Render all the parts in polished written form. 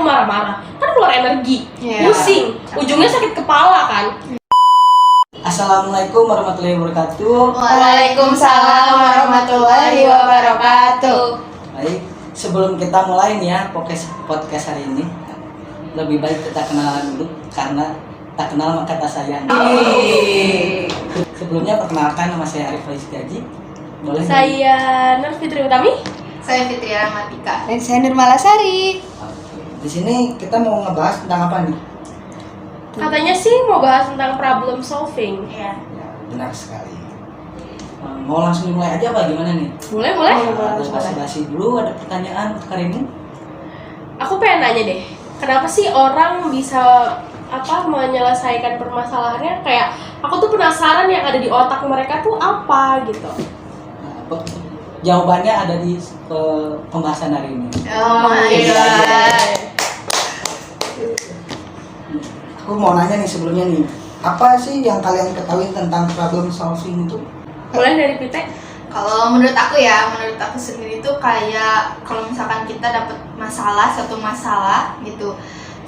aku marah-marah, kan keluar energi, pusing, ujungnya sakit kepala kan. Assalamualaikum warahmatullahi wabarakatuh. Waalaikumsalam warahmatullahi wabarakatuh. Baik, sebelum kita mulai nih ya podcast hari ini, lebih baik kita kenalan dulu karena tak kenal maka tak sayang. Sebelumnya perkenalkan, nama saya Arif Faiz Gaji. Boleh? Saya Nur Fitri Utami. Saya Fitri Rahmatika. Dan saya Nurmalasari. Oke. Di sini kita mau ngebahas tentang apa nih? Katanya sih mau bahas tentang problem solving. Ya. Ya, benar sekali. Mau langsung dimulai aja apa gimana nih? Boleh. Ada basa-basi dulu, ada pertanyaan untuk hari ini? Aku pengen nanya deh, kenapa sih orang bisa menyelesaikan permasalahannya? Kayak aku tuh penasaran yang ada di otak mereka tuh apa gitu. Jawabannya ada di pembahasan hari ini. Oh my god. Aku mau nanya nih sebelumnya nih, apa sih yang kalian ketahui tentang problem solving itu? Mulai dari Pite. Kalau menurut aku sendiri tuh kayak kalau misalkan kita dapat suatu masalah gitu,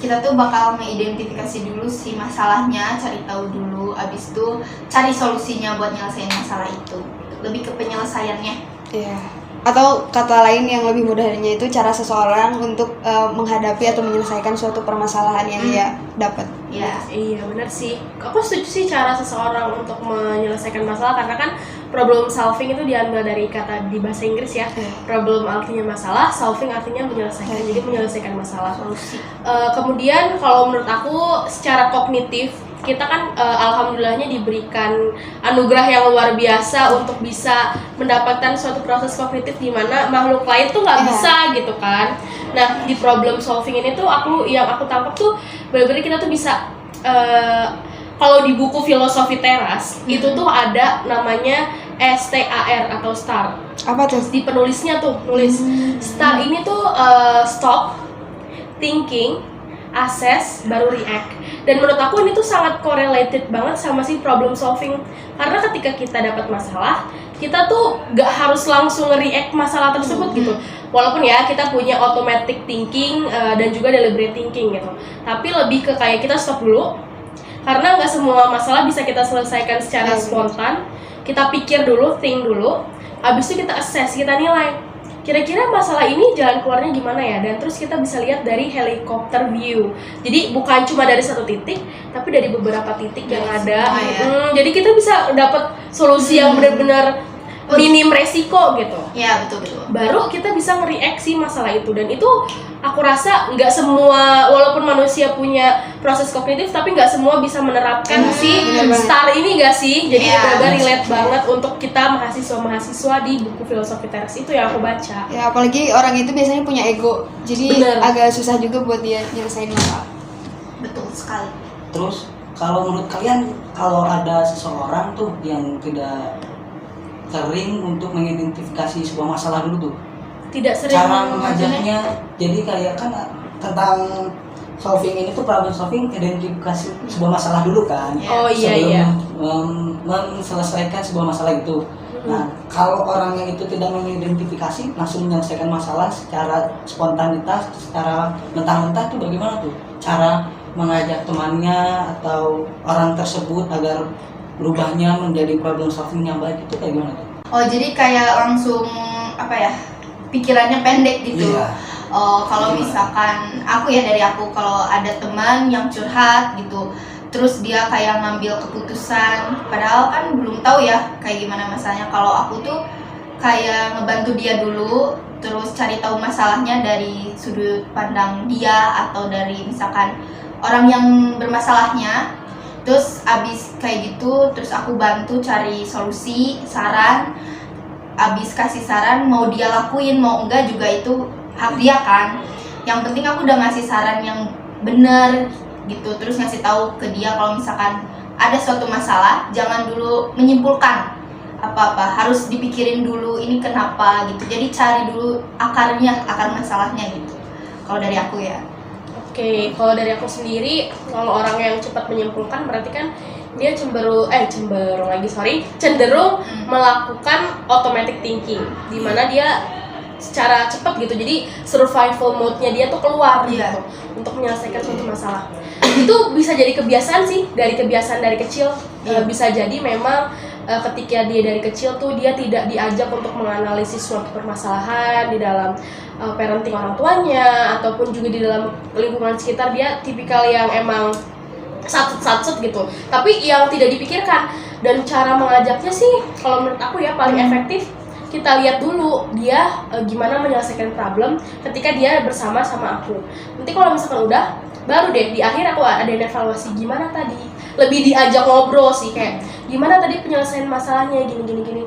kita tuh bakal mengidentifikasi dulu si masalahnya, cari tahu dulu, abis itu cari solusinya buat nyelesain masalah itu. Lebih ke penyelesaiannya. Iya. Atau kata lain yang lebih mudahnya itu cara seseorang untuk menghadapi atau menyelesaikan suatu permasalahan yang dia dapat. Ya. Iya benar sih. Aku setuju sih cara seseorang untuk menyelesaikan masalah, karena kan problem solving itu diambil dari kata di bahasa Inggris ya. Problem artinya masalah, solving artinya menyelesaikan. Jadi menyelesaikan masalah. Solusi. Kemudian kalau menurut aku secara kognitif kita kan alhamdulillahnya diberikan anugerah yang luar biasa untuk bisa mendapatkan suatu proses kognitif di mana makhluk lain tuh nggak bisa gitu kan. Nah di problem solving ini tuh yang aku tangkap tuh benar-benar kita tuh bisa kalau di buku filosofi teras itu tuh ada namanya STAR atau STAR. Apa tuh? Di penulisnya tuh nulis STAR ini tuh stop, thinking, assess, baru react. Dan menurut aku ini tuh sangat correlated banget sama si problem solving. Karena ketika kita dapat masalah, kita tuh gak harus langsung react masalah tersebut gitu. Walaupun ya kita punya automatic thinking dan juga deliberate thinking gitu. Tapi lebih ke kayak kita stop dulu. Karena gak semua masalah bisa kita selesaikan secara spontan. Kita pikir dulu, think dulu. Habis itu kita assess, kita nilai. Kira-kira masalah ini jalan keluarnya gimana ya? Dan terus kita bisa lihat dari helikopter view. Jadi bukan cuma dari satu titik, tapi dari beberapa titik yang ada. Jadi kita bisa dapat solusi yang benar-benar minim resiko gitu. Ya betul. Baru kita bisa nge-react masalah itu. Dan itu aku rasa nggak semua, walaupun manusia punya proses kognitif, tapi nggak semua bisa menerapkan si STAR ini nggak sih? Jadi benar-benar relate banget untuk kita mahasiswa di buku filosofi teras itu yang aku baca. Ya apalagi orang itu biasanya punya ego, jadi agak susah juga buat dia nyelesain masalah. Betul sekali. Terus kalau menurut kalian, kalau ada seseorang tuh yang tidak sering untuk mengidentifikasi sebuah masalah dulu tuh, tidak sering cara mengajarnya, jadi kayak kan tentang solving ini tuh problem solving, identifikasi sebuah masalah dulu kan. Oh iya. Sebelum menyelesaikan sebuah masalah itu. Nah, kalau orangnya itu tidak mengidentifikasi, langsung menyelesaikan masalah secara spontanitas, secara mentah-mentah tuh bagaimana tuh cara mengajak temannya atau orang tersebut agar berubahnya menjadi problem solving yang baik itu kayak gimana tuh? Oh jadi kayak langsung pikirannya pendek gitu. Iya. Kalau misalkan dari aku kalau ada teman yang curhat gitu, terus dia kayak ngambil keputusan, padahal kan belum tahu ya kayak gimana masalahnya. Kalau aku tuh kayak ngebantu dia dulu, terus cari tahu masalahnya dari sudut pandang dia atau dari misalkan orang yang bermasalahnya. Terus abis kayak gitu, terus aku bantu cari solusi, saran. Abis kasih saran, mau dia lakuin, mau enggak juga itu hak dia kan. Yang penting aku udah ngasih saran yang bener gitu. Terus ngasih tahu ke dia kalau misalkan ada suatu masalah, jangan dulu menyimpulkan apa-apa, harus dipikirin dulu ini kenapa gitu. Jadi cari dulu akar masalahnya gitu. Kalau dari aku ya. Oke, kalau dari aku sendiri, kalau orang yang cepat menyimpulkan berarti kan dia cenderung melakukan automatic thinking, di mana dia secara cepat gitu, jadi survival mode-nya dia tuh keluar Iya. gitu untuk menyelesaikan suatu masalah. Itu bisa jadi kebiasaan sih, dari kebiasaan dari kecil. Bisa jadi memang ketika dia dari kecil tuh dia tidak diajak untuk menganalisis suatu permasalahan di dalam parenting orang tuanya ataupun juga di dalam lingkungan sekitar. Dia tipikal yang emang satset gitu, tapi yang tidak dipikirkan. Dan cara mengajaknya sih kalau menurut aku ya paling efektif, kita lihat dulu dia gimana menyelesaikan problem ketika dia bersama sama aku. Nanti kalau misalkan udah, baru deh di akhir aku ada evaluasi gimana tadi, lebih diajak ngobrol sih, kayak gimana tadi penyelesaian masalahnya, gini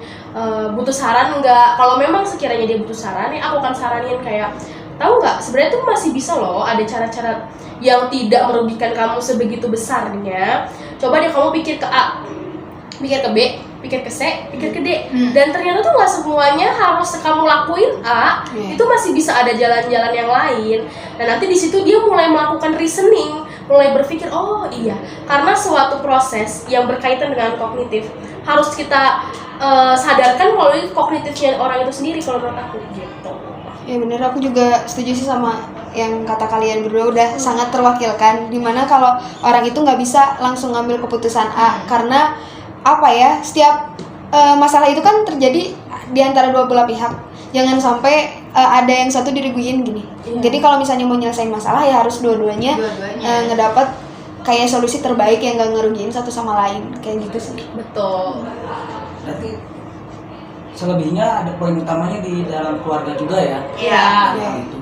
butuh saran nggak. Kalau memang sekiranya dia butuh saran ya aku akan saranin kayak, tahu nggak sebenarnya tuh masih bisa loh ada cara-cara yang tidak merugikan kamu sebegitu besarnya. Coba deh kamu pikir ke A, pikir ke B, pikir ke C, pikir ke D. Dan ternyata tuh nggak semuanya harus kamu lakuin A. Itu masih bisa ada jalan-jalan yang lain. Dan nanti di situ dia mulai melakukan reasoning, mulai berpikir, oh iya, karena suatu proses yang berkaitan dengan kognitif harus kita sadarkan melalui kognitifnya orang itu sendiri kalau menurut aku gitu. Ya bener, aku juga setuju sih sama yang kata kalian berdua, udah sangat terwakilkan. Dimana kalau orang itu nggak bisa langsung ngambil keputusan A, karena apa ya, setiap masalah itu kan terjadi di antara dua belah pihak. Jangan sampai ada yang satu dirugiin gini. Jadi kalau misalnya mau nyelesain masalah ya harus dua-duanya ngedapat kayak solusi terbaik yang nggak ngerugiin satu sama lain, kayak gitu sih. Betul. Berarti selebihnya ada poin utamanya di dalam keluarga juga ya. Iya. Nah, itu.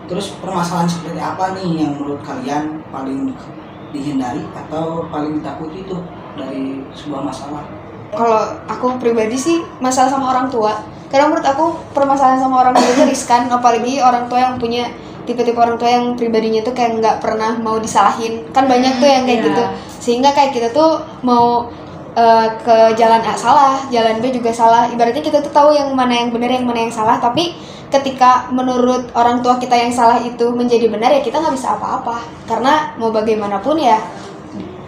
Terus permasalahan seperti apa nih yang menurut kalian paling dihindari atau paling ditakuti tuh dari sebuah masalah? Kalau aku pribadi sih masalah sama orang tua. Karena menurut aku permasalahan sama orang tua itu riskan, apalagi orang tua yang punya tipe-tipe orang tua yang pribadinya tuh kayak nggak pernah mau disalahin. Kan banyak tuh yang kayak gitu. Sehingga kayak kita tuh mau ke jalan A salah, jalan B juga salah. Ibaratnya kita tuh tahu yang mana yang benar, yang mana yang salah, tapi ketika menurut orang tua kita yang salah itu menjadi benar ya kita nggak bisa apa-apa. Karena mau bagaimanapun ya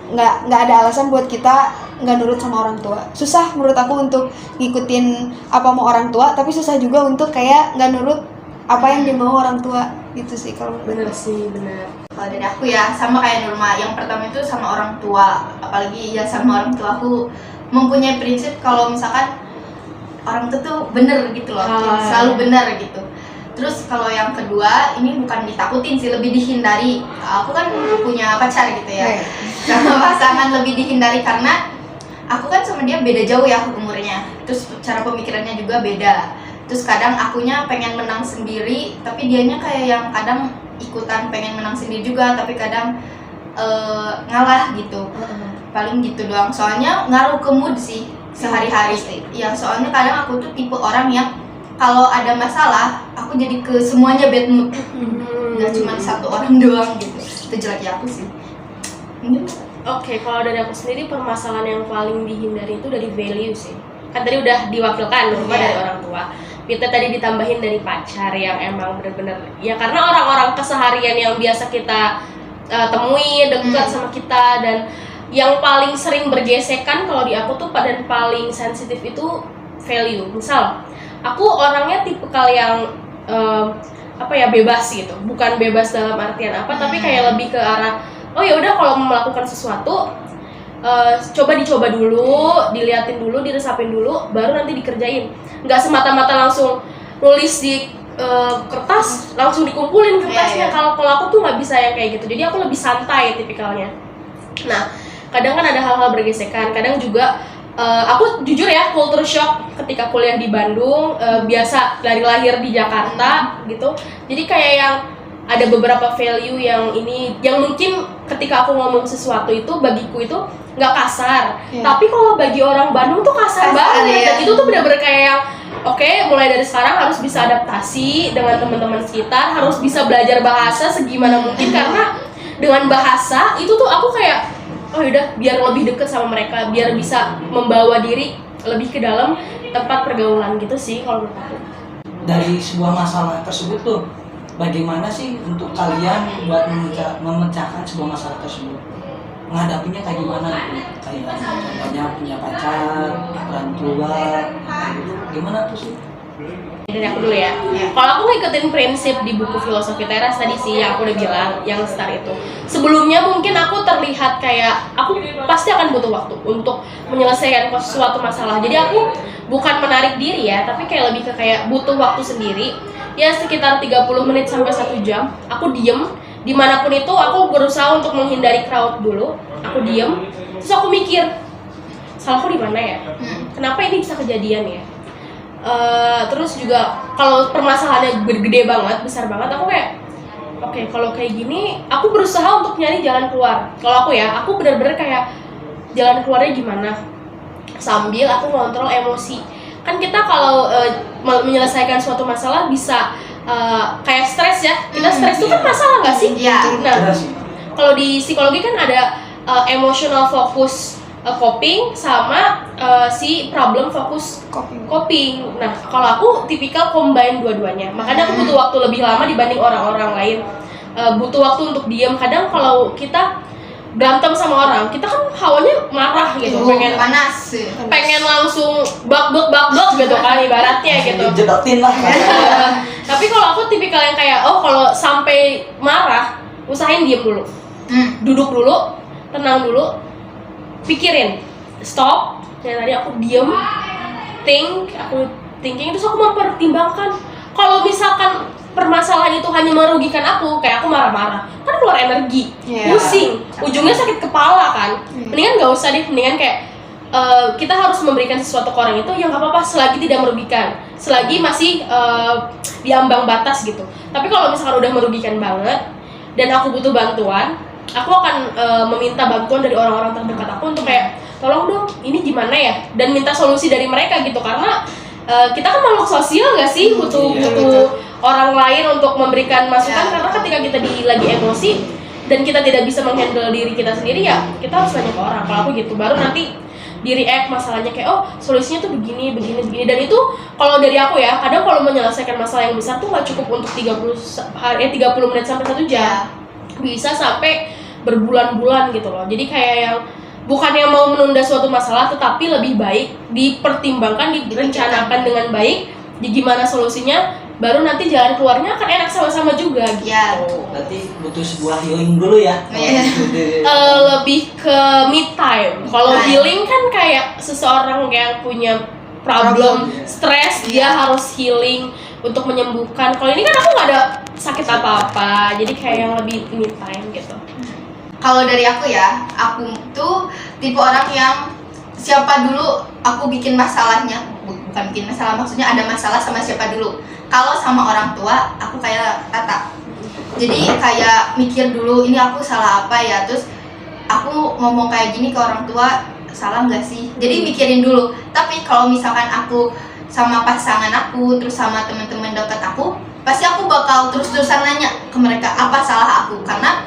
nggak ada alasan buat kita nggak nurut sama orang tua. Susah menurut aku untuk ngikutin apa mau orang tua, tapi susah juga untuk kayak nggak nurut apa yang dimau orang tua gitu sih kalau Bener sih, bener. Kalau dari aku ya sama kayak Nurma. Yang pertama itu sama orang tua, apalagi ya sama orang tua aku mempunyai prinsip kalau misalkan orang tua tuh bener gitu loh, selalu bener gitu. Terus kalau yang kedua ini bukan ditakutin sih, lebih dihindari. Aku kan punya pacar gitu ya, sama pasangan lebih dihindari karena aku kan sama dia beda jauh ya umurnya. Terus cara pemikirannya juga beda. Terus kadang akunya pengen menang sendiri, tapi dianya kayak yang kadang ikutan pengen menang sendiri juga, tapi kadang ngalah gitu. Paling gitu doang. Soalnya ngaruh ke mood sih sehari-hari. Ya soalnya kadang aku tuh tipe orang yang kalau ada masalah, aku jadi ke semuanya bad mood. Gak cuma satu orang doang gitu. Itu jeleknya aku sih. Oke, kalau dari aku sendiri permasalahan yang paling dihindari itu dari value sih. Kan tadi udah diwakilkan dari orang tua. Kita tadi ditambahin dari pacar yang emang bener-bener ya, karena orang-orang keseharian yang biasa kita temui dekat sama kita, dan yang paling sering bergesekan kalau di aku tuh dan paling sensitif itu value. Misal aku orangnya tipikal yang bebas gitu, bukan bebas dalam artian apa, tapi kayak lebih ke arah oh ya udah kalau mau melakukan sesuatu coba dicoba dulu, diliatin dulu, diresapin dulu, baru nanti dikerjain. Nggak semata-mata langsung nulis di kertas, langsung dikumpulin kertasnya. Kalau aku tuh nggak bisa yang kayak gitu. Jadi aku lebih santai tipikalnya. Nah, kadang kan ada hal-hal bergesekan. Kadang juga aku jujur ya, culture shock ketika kuliah di Bandung, biasa dari lahir di Jakarta gitu. Jadi kayak yang ada beberapa value yang mungkin ketika aku ngomong sesuatu itu bagiku itu nggak kasar, tapi kalau bagi orang Bandung tuh kasar banget. Dan itu tuh bener-bener kayak yang oke, mulai dari sekarang harus bisa adaptasi dengan teman-teman sekitar, harus bisa belajar bahasa segimana mungkin, karena dengan bahasa itu tuh aku kayak oh yaudah biar lebih deket sama mereka, biar bisa membawa diri lebih ke dalam tempat pergaulan gitu sih kalau menurut aku. Dari sebuah masalah tersebut tuh bagaimana sih untuk kalian buat memecahkan sebuah masalah tersebut? Menghadapinya kayak gimana? Kayak contohnya punya pacar, orang tua, gitu. Gimana tuh sih? Dari aku dulu ya. Kalau aku ngikutin prinsip di buku filosofi teras tadi sih yang aku udah bilang, yang STAR itu. Sebelumnya mungkin aku terlihat kayak aku pasti akan butuh waktu untuk menyelesaikan suatu masalah. Jadi aku bukan menarik diri ya, tapi kayak lebih ke kayak butuh waktu sendiri. Ya sekitar 30 menit sampai 1 jam. Aku diem dimanapun itu, aku berusaha untuk menghindari crowd dulu. Aku diem, terus aku mikir salahku di mana ya? Kenapa ini bisa kejadian ya? Terus juga kalau permasalahannya gede banget, besar banget, aku kayak oke, kalau kayak gini aku berusaha untuk nyari jalan keluar. Kalau aku ya, aku benar-benar kayak jalan keluarnya gimana sambil aku ngontrol emosi. Kan kita kalau menyelesaikan suatu masalah bisa kayak stres ya, kita stres itu kan masalah nggak sih? Iya. Nah, kalau di psikologi kan ada emotional focus coping sama si problem fokus coping. Nah, kalau aku tipikal combine dua-duanya. Makanya aku butuh waktu lebih lama dibanding orang-orang lain. Butuh waktu untuk diam. Kadang kalau kita berantem sama orang, kita kan hawanya marah gitu, pengen panas. pengen langsung bak gitu kan ibaratnya gitu. Jedotin lah. Tapi kalau aku tipikal yang kayak kalau sampai marah, usahain diem dulu. Duduk dulu, tenang dulu. Pikirin, stop. Ya tadi aku diem, thinking terus aku mempertimbangkan. Kalau misalkan permasalahan itu hanya merugikan aku, kayak aku marah-marah, kan keluar energi, pusing, ujungnya sakit kepala kan. Mendingan nggak usah deh, mendingan kayak kita harus memberikan sesuatu ke orang itu yang nggak apa-apa selagi tidak merugikan, selagi masih di ambang batas gitu. Tapi kalau misalkan udah merugikan banget dan aku butuh bantuan, aku akan meminta bantuan dari orang-orang terdekat aku untuk kayak tolong dong ini gimana ya, dan minta solusi dari mereka gitu. Karena kita kan makhluk sosial gak sih, butuh orang lain untuk memberikan masukan. Karena ketika kita lagi emosi dan kita tidak bisa menghandle diri kita sendiri, ya kita harus tanya ke orang. Kalau aku gitu, baru nanti di-react masalahnya kayak solusinya tuh begini. Dan itu kalau dari aku ya, kadang kalau menyelesaikan masalah yang besar tuh gak cukup untuk 30 menit sampai 1 jam. Bisa sampai berbulan-bulan gitu loh. Jadi kayak yang bukannya mau menunda suatu masalah, tetapi lebih baik dipertimbangkan, direncanakan dengan baik, gimana solusinya, baru nanti jalan keluarnya akan enak sama-sama juga gitu. Berarti butuh sebuah healing dulu ya. Lebih ke me time. Kalau healing kan kayak seseorang yang punya problem, stres, dia harus healing untuk menyembuhkan. Kalau ini kan aku nggak ada sakit apa-apa, jadi kayak yang lebih me time gitu. Kalau dari aku ya, aku tuh tipe orang yang siapa dulu aku bikin masalahnya, bukan bikin masalah, maksudnya ada masalah sama siapa dulu. Kalau sama orang tua, aku kayak Tata. Jadi kayak mikir dulu, ini aku salah apa ya, terus aku ngomong kayak gini ke orang tua, salah nggak sih? Jadi mikirin dulu. Tapi kalau misalkan aku sama pasangan aku, terus sama teman-teman dekat aku, pasti aku bakal terus-terusan nanya ke mereka apa salah aku. Karena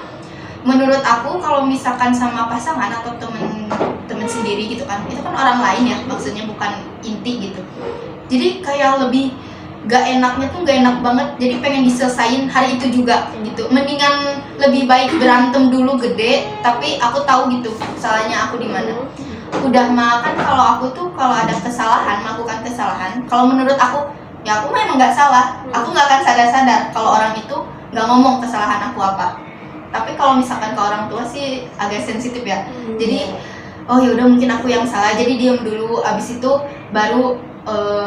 menurut aku kalau misalkan sama pasangan atau temen sendiri gitu kan, itu kan orang lain ya, maksudnya bukan inti gitu. Jadi kayak lebih gak enaknya tuh gak enak banget, jadi pengen diselesain hari itu juga gitu. Mendingan lebih baik berantem dulu gede, tapi aku tahu gitu salahnya aku di mana. Udah makan kalau aku tuh kalau ada kesalahan, melakukan kesalahan, kalau menurut aku ya aku memang nggak salah, aku nggak akan sadar kalau orang itu nggak ngomong kesalahan aku apa. Tapi kalau misalkan ke orang tua sih agak sensitif ya. Jadi ya udah mungkin aku yang salah, jadi diam dulu, abis itu baru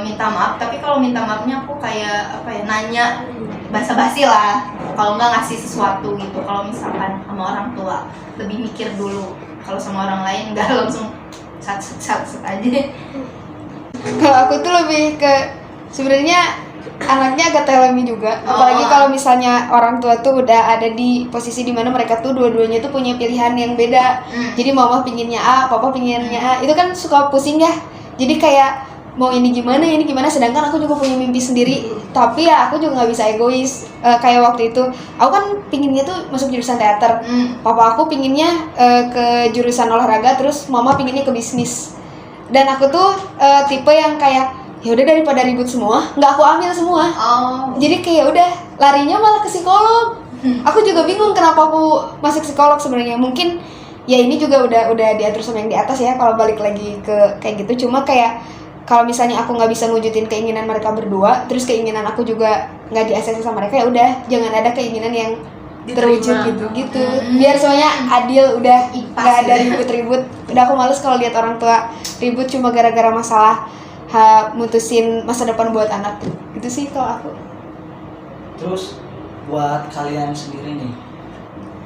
minta maaf. Tapi kalau minta maafnya aku kayak nanya basa-basi lah, kalau nggak ngasih sesuatu gitu. Kalau misalkan sama orang tua lebih mikir dulu, kalau sama orang lain nggak langsung sat aja. Kalau aku tuh lebih ke sebenarnya anaknya agak telemi juga, apalagi kalau misalnya orang tua tuh udah ada di posisi dimana mereka tuh dua-duanya tuh punya pilihan yang beda. Jadi mama pinginnya A, papa pinginnya A, itu kan suka pusing ya. Jadi kayak mau ini gimana, sedangkan aku juga punya mimpi sendiri. Tapi ya aku juga nggak bisa egois. Kayak waktu itu aku kan pinginnya tuh masuk jurusan teater, papa aku pinginnya ke jurusan olahraga, terus mama pinginnya ke bisnis. Dan aku tuh tipe yang kayak ya udah daripada ribut semua, nggak aku ambil semua. Jadi kayak udah larinya malah ke psikolog. Aku juga bingung kenapa aku masuk psikolog sebenarnya. Mungkin ya ini juga udah diatur sama yang di atas ya kalau balik lagi ke kayak gitu. Cuma kayak kalau misalnya aku nggak bisa ngewujudin keinginan mereka berdua, terus keinginan aku juga nggak di-ACC sama mereka, ya udah jangan ada keinginan yang terwujud gitu. Biar semuanya adil, udah nggak ada ribut-ribut. Udah aku males kalau lihat orang tua ribut cuma gara-gara masalah mutusin masa depan buat anak. Itu sih kalau aku. Terus buat kalian sendiri nih,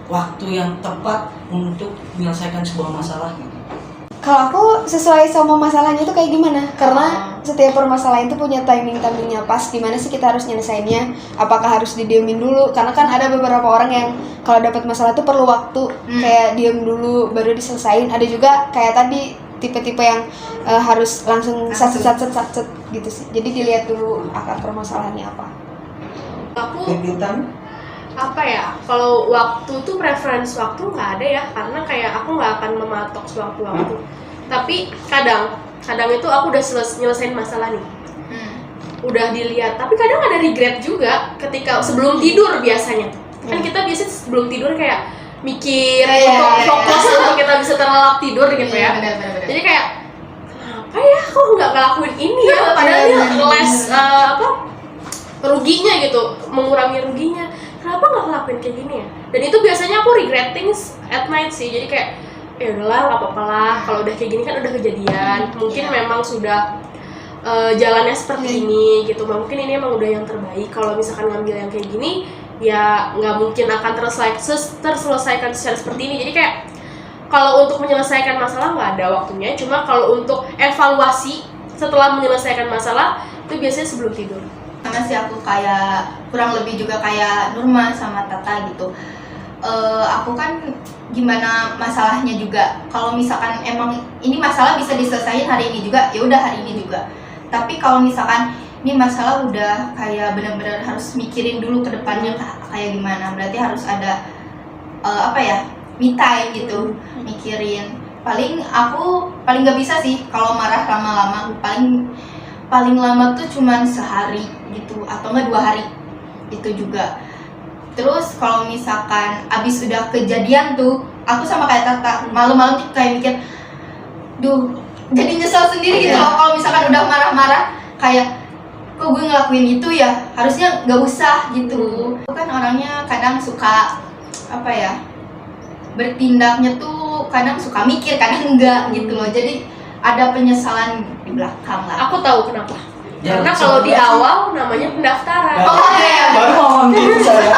waktu yang tepat untuk menyelesaikan sebuah masalah gitu. Kalau aku sesuai sama masalahnya itu kayak gimana? Karena setiap permasalahan itu punya timingnya pas. Gimana sih kita harus nyelesainnya? Apakah harus didiemin dulu? Karena kan ada beberapa orang yang kalau dapat masalah tuh perlu waktu, kayak diem dulu baru diselesain. Ada juga kayak tadi tipe-tipe yang harus langsung sat gitu sih. Jadi dilihat dulu akar permasalahannya apa. Aku Pintan? apa ya, kalau waktu tuh preference waktu nggak ada ya, karena kayak aku nggak akan mematok sewaktu-waktu. Tapi kadang itu aku udah nyelesain masalah nih, udah dilihat, tapi kadang ada regret juga ketika sebelum tidur biasanya. Kan kita biasanya sebelum tidur kayak mikir untuk fokus untuk kita bisa terlelap tidur gitu ya. Benar. Jadi kayak kenapa ya kok nggak ngelakuin ini ya, padahal dia less ruginya gitu, mengurangi ruginya. Kenapa nggak ngelakuin kayak gini ya? Dan itu biasanya aku regret things at night sih. Jadi kayak ya udahlah, nggak apa-apa lah. Kalau udah kayak gini kan udah kejadian. Mungkin memang sudah jalannya seperti ini gitu. Mungkin ini emang udah yang terbaik. Kalau misalkan ngambil yang kayak gini, ya nggak mungkin akan terselesaikan secara seperti ini. Jadi kayak kalau untuk menyelesaikan masalah nggak ada waktunya. Cuma kalau untuk evaluasi setelah menyelesaikan masalah itu biasanya sebelum tidur. Sama sih aku kayak kurang lebih juga kayak Nurma sama Tata gitu. Aku kan gimana masalahnya juga. Kalau misalkan emang ini masalah bisa diselesaikan hari ini juga, ya udah hari ini juga. Tapi kalau misalkan ini masalah udah kayak benar-benar harus mikirin dulu ke depannya kayak gimana. Berarti harus ada me time gitu, mikirin. Aku paling nggak bisa sih kalau marah lama-lama. Paling lama tuh cuman sehari gitu atau enggak 2 hari itu juga. Terus kalau misalkan abis udah kejadian tuh, aku sama kayak Tata malam-malam tuh kayak mikir, duh jadi nyesel sendiri gitu loh. Kalau misalkan udah marah-marah kayak kok gue ngelakuin itu ya, harusnya nggak usah gitu. Aku kan orangnya kadang suka bertindaknya tuh kadang suka mikir, kadang enggak gitu loh. Jadi ada penyesalan di belakang lah. Aku tahu kenapa. Ya, Karena kalau di awal namanya pendaftaran. Oh iya. Baru ngomong gitu saya.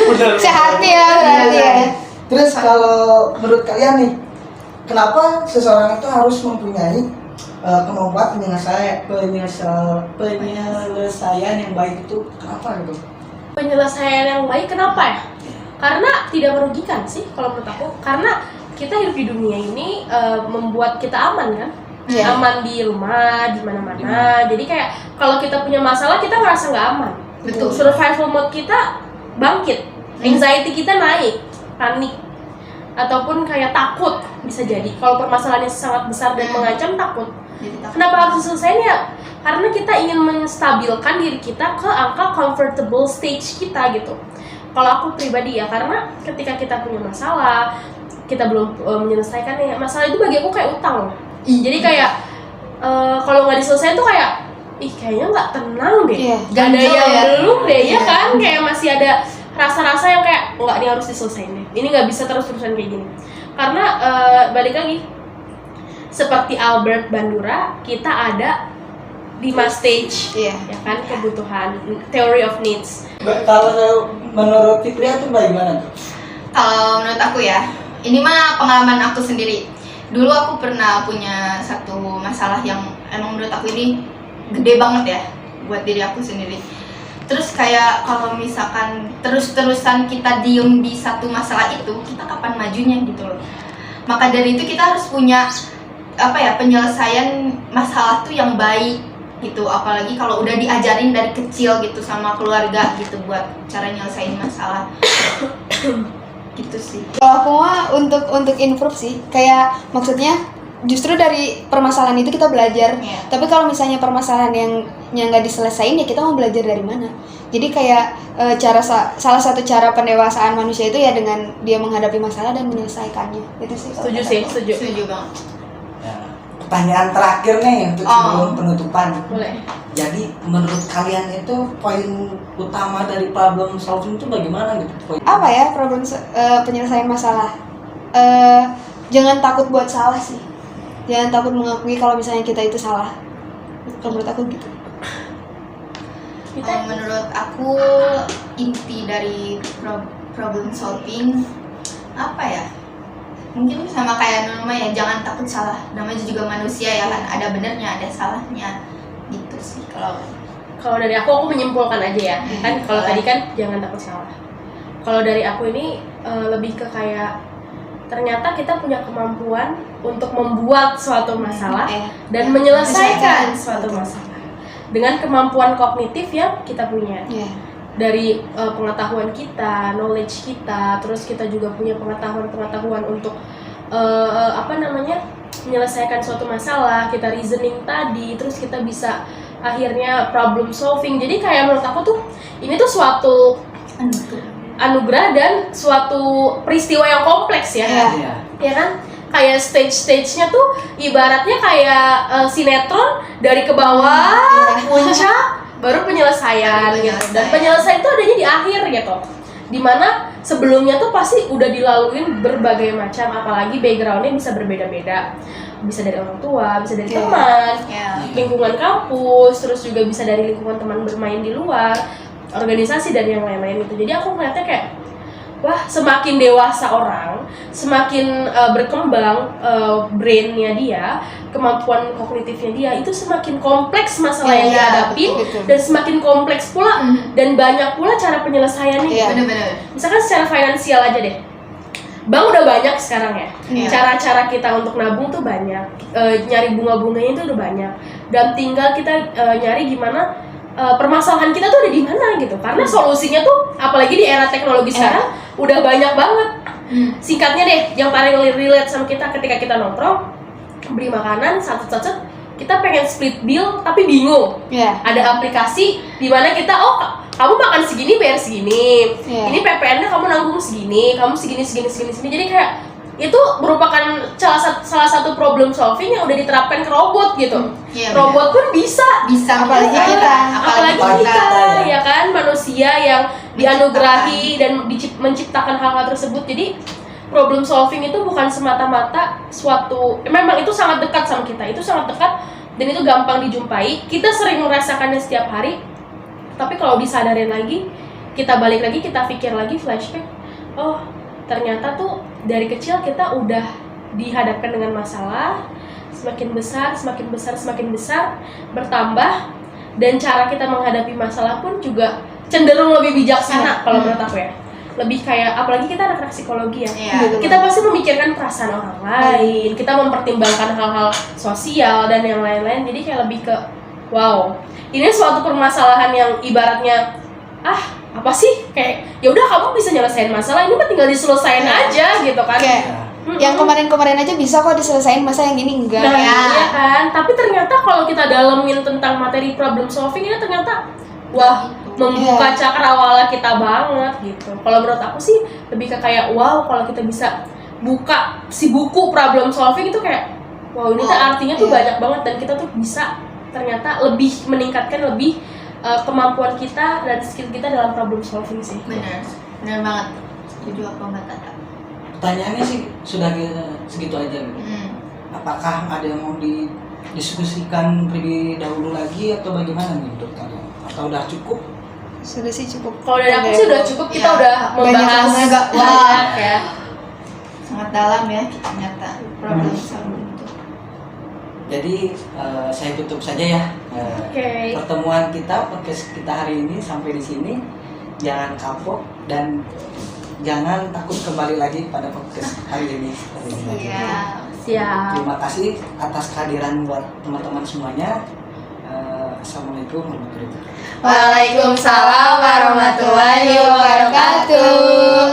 Bener. Sehati ya berarti ya. Terus kalau menurut kalian nih, kenapa seseorang itu harus mempunyai kemampuan penyelesaian yang baik itu? Kenapa gitu? Penyelesaian yang baik kenapa ya? Karena tidak merugikan sih kalau menurut aku. Karena kita hidup di dunia ini membuat kita aman kan? Aman di rumah, di mana-mana. Jadi kayak kalau kita punya masalah kita ngerasa nggak aman. Betul. Survival mode kita bangkit, anxiety kita naik, panik, ataupun kayak takut bisa jadi. Kalau permasalahannya sangat besar dan mengancam, takut. Kenapa harus diselesaikan ya? Karena kita ingin menstabilkan diri kita ke angka comfortable stage kita gitu. Kalau aku pribadi ya, karena ketika kita punya masalah, kita belum menyelesaikannya, masalah itu bagi aku kayak utang. Jadi kayak kalau nggak diselesaikan tuh kayak kayaknya nggak tenang deh, nggak ada yang belum deh ya kan, kayak masih ada rasa-rasa yang kayak nggak, ini harus diselesaikan deh, ini nggak bisa terus-terusan kayak gini. Karena balik lagi seperti Albert Bandura, kita ada 5 stage ya kan, kebutuhan, theory of needs. Kalau menurut Fitria tuh bagaimana tuh? Kalau menurut aku ya, ini mah pengalaman aku sendiri. Dulu aku pernah punya satu masalah yang emang menurut aku ini gede banget ya buat diri aku sendiri. Terus kayak kalau misalkan terus-terusan kita diem di satu masalah itu, kita kapan majunya gitu loh. Maka dari itu kita harus punya penyelesaian masalah tuh yang baik gitu. Apalagi kalau udah diajarin dari kecil gitu sama keluarga gitu buat cara nyelesain masalah. Gitu sih. Kalau aku mah untuk improve sih, kayak maksudnya justru dari permasalahan itu kita belajar. Tapi kalau misalnya permasalahan yang nggak diselesain, ya kita mau belajar dari mana? Jadi kayak salah satu cara pendewasaan manusia itu ya dengan dia menghadapi masalah dan menyelesaikannya. Itu sih. Setuju banget. Ya. pertanyaan terakhir nih untuk sebelum penutupan. Boleh. Jadi menurut kalian itu poin utama dari problem solving itu bagaimana gitu? Apa ya penyelesaian masalah? Jangan takut buat salah sih. Jangan takut mengakui kalau misalnya kita itu salah. Kalau menurut aku gitu. Menurut aku inti dari problem solving apa ya? Mungkin sama kayak Nurma ya, jangan takut salah. Namanya juga manusia ya kan, ada benernya, ada salahnya. Gitu sih Kalau dari aku menyimpulkan aja ya. Kan kalau tadi kan jangan takut salah. Kalau dari aku ini lebih ke kayak ternyata kita punya kemampuan untuk membuat suatu masalah dan menyelesaikan suatu masalah dengan kemampuan kognitif yang kita punya. Dari pengetahuan kita, knowledge kita, terus kita juga punya pengetahuan untuk menyelesaikan suatu masalah, kita reasoning tadi, terus kita bisa akhirnya problem solving. Jadi kayak menurut aku tuh ini tuh suatu anugerah dan suatu peristiwa yang kompleks ya. Ya kan? Kayak stage-nya tuh ibaratnya kayak sinetron dari ke bawah, puncak, baru penyelesaian gitu. Dan penyelesaian itu adanya di akhir gitu. Dimana sebelumnya tuh pasti udah dilaluin berbagai macam, apalagi backgroundnya bisa berbeda-beda, bisa dari orang tua, bisa dari teman, lingkungan kampus, terus juga bisa dari lingkungan teman bermain di luar, organisasi dan yang lain-lain gitu. Jadi aku ngeliatnya kayak wah, semakin dewasa orang, semakin berkembang brainnya dia, kemampuan kognitifnya dia, itu semakin kompleks masalah yang dihadapin, dan semakin kompleks pula dan banyak pula cara penyelesaiannya. Bener-bener. Misalkan secara finansial aja deh, bank udah banyak sekarang ya. Cara-cara kita untuk nabung tuh banyak, nyari bunga-bunganya itu udah banyak, dan tinggal kita nyari gimana permasalahan kita tuh ada di mana gitu. Karena solusinya tuh apalagi di era teknologi sekarang udah banyak banget. Singkatnya deh, yang paling relate sama kita ketika kita nongkrong beli makanan satu-satu, kita pengen split bill tapi bingung. Ada aplikasi di mana kita kamu makan segini bayar segini. Ini PPN-nya kamu nanggung segini, kamu segini. Jadi kayak itu merupakan salah satu problem solving yang udah diterapkan ke robot gitu. Robot pun bisa apalagi kita ya kan, manusia yang dianugerahi dan menciptakan hal-hal tersebut. Jadi problem solving itu bukan semata-mata suatu, memang itu sangat dekat sama kita, itu sangat dekat dan itu gampang dijumpai. Kita sering merasakannya setiap hari. Tapi kalau disadarin lagi, kita balik lagi, kita pikir lagi, flashback, oh ternyata tuh dari kecil kita udah dihadapkan dengan masalah, semakin besar bertambah, dan cara kita menghadapi masalah pun juga cenderung lebih bijaksana kalau menurut aku ya. Lebih kayak, apalagi kita anak psikologi ya, kita pasti memikirkan perasaan orang lain, kita mempertimbangkan hal-hal sosial dan yang lain-lain. Jadi kayak lebih ke wow, ini suatu permasalahan yang ibaratnya apa sih, kayak ya udah kamu bisa nyelesain masalah ini, tinggal diselesain aja gitu kan. Yang kemarin aja bisa kok diselesain, masa yang ini enggak. Nah, iya kan. Tapi ternyata kalau kita dalemin tentang materi problem solving ini ternyata wah, membuka cakrawala kita banget gitu. Kalau menurut aku sih lebih ke kayak wow, kalau kita bisa buka si buku problem solving itu kayak wow, ini tuh artinya tuh banyak banget, dan kita tuh bisa ternyata lebih meningkatkan kemampuan kita dan skill kita dalam problem solving sih. Benar banget. Setuju apa Mbak Tata? Pertanyaannya sih sudah segitu aja gitu. Apakah ada yang mau didiskusikan lebih dahulu lagi atau bagaimana nih menurut kalian? Atau udah cukup? Sudah sih cukup. Kalau dari aku sih udah cukup, kita udah membahas banyak ya. Sangat dalam ya ternyata problem solving itu. Jadi saya tutup saja ya pertemuan kita, podcast kita hari ini sampai di sini. Jangan kapok dan jangan takut kembali lagi pada podcast hari ini. Siap. Terima kasih atas kehadiran buat teman-teman semuanya. Assalamualaikum warahmatullahi wabarakatuh. Waalaikumsalam warahmatullahi wabarakatuh.